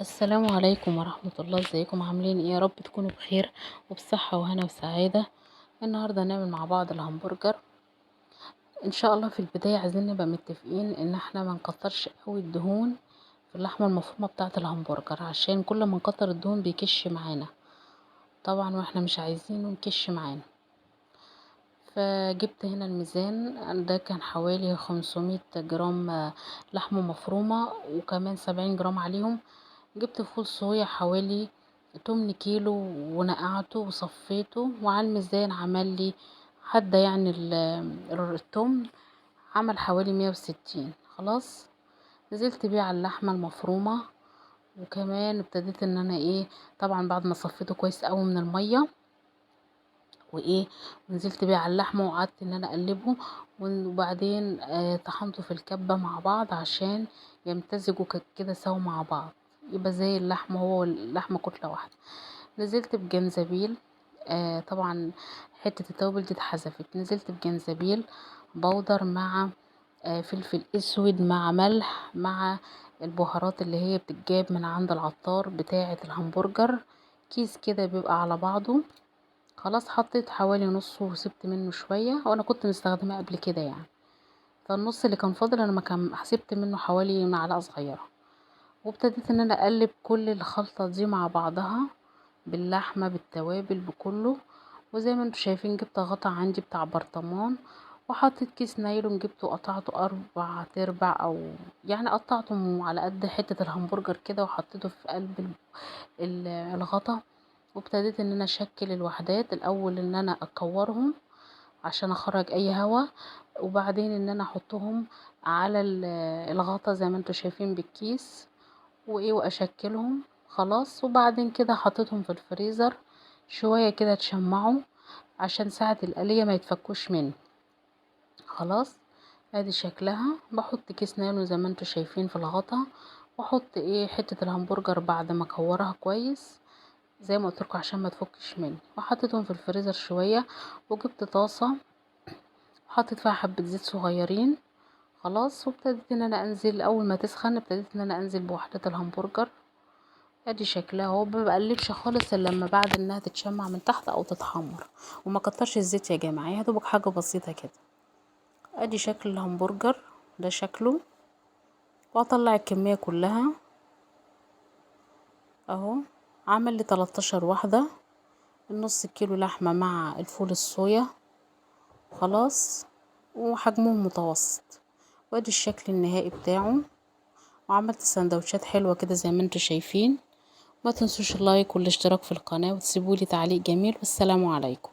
السلام عليكم ورحمة الله، ازيكم عاملين ايه؟ يا رب تكونوا بخير وبصحة وهنا وسعادة. النهاردة هنعمل مع بعض الهمبرجر ان شاء الله. في البداية عايزين نبقى متفقين ان احنا ما نكترش قوي الدهون في اللحمة المفرومة بتاعة الهمبرجر، عشان كل ما نكتر الدهون بيكش معانا طبعا، واحنا مش عايزينه يكش معانا. فجبت هنا الميزان ده كان حوالي 500 جرام لحمة مفرومة، وكمان 70 جرام عليهم. جبت فول صويا حوالي 8 كيلو، ونقعته وصفيته، وعلى الميزان عمل لي حتى يعني التمن عمل حوالي 160. خلاص، نزلت بيه على اللحمة المفرومة، وكمان ابتديت ان انا طبعا بعد ما صفيته كويس قوي من المية ونزلت بيه على اللحمة، وقعدت ان انا اقلبه، وبعدين طحنته في الكبة مع بعض عشان يمتزجوا كده سوا مع بعض، يبقى زي اللحمة، هو واللحمة كتلة واحدة. نزلت بجنزبيل، طبعا حتة التوابل دي اتحذفت. نزلت بجنزبيل بودر مع فلفل اسود مع ملح مع البهارات اللي هي بتتجاب من عند العطار بتاعة الهمبرجر، كيس كده بيبقى على بعضه. خلاص، حطيت حوالي نصه وسبت منه شوية، وانا كنت مستخدماه قبل كده يعني. فالنص اللي كان فاضل انا ما كان حسبت منه حوالي معلقة صغيرة، وابتديت ان انا اقلب كل الخلطة دي مع بعضها باللحمة بالتوابل بكله. وزي ما انتوا شايفين جبت غطا عندي بتاع برطمان، وحطيت كيس نايلون جبته قطعته 4 تربع، او يعني قطعته على قد حتة الهمبرجر كده، وحطيته في قلب الغطا. وابتديت ان انا اشكل الوحدات الاول، ان انا اكورهم عشان اخرج اي هوا، وبعدين ان انا احطهم على الغطا زي ما انتوا شايفين بالكيس، واشكلهم. خلاص، وبعدين كده حطيتهم في الفريزر شوية كده تشمعوا عشان ساعة القلية ما يتفكوش مني. خلاص، ادي شكلها. بحط كيس نانو زي ما انتوا شايفين في الغطا، واحط حتة الهمبرجر بعد ما اكورها كويس زي ما قلتلكوا عشان ما تفكش مني، وحطيتهم في الفريزر شوية. وجبت طاسة وحطيت فيها حبة زيت صغيرين. خلاص، وابتديت ان انا انزل، اول ما تسخن ابتديت ان انا انزل بوحدات الهمبرجر. ادي شكلها اهو، ما بقلبش خالص الا لما بعد انها تتشمع من تحت او تتحمر، وما كترش الزيت يا جماعه، يا دوبك حاجه بسيطه كده. ادي شكل الهمبرجر، ده شكله. واطلع الكميه كلها اهو. عمل لي 13 واحده، النص كيلو لحمه مع الفول الصويا. خلاص، وحجمهم متوسط. وادي الشكل النهائي بتاعه. وعملت سندوتشات حلوه كده زي ما انتوا شايفين. ما تنسوش اللايك والاشتراك في القناه، وتسيبولي تعليق جميل، والسلام عليكم.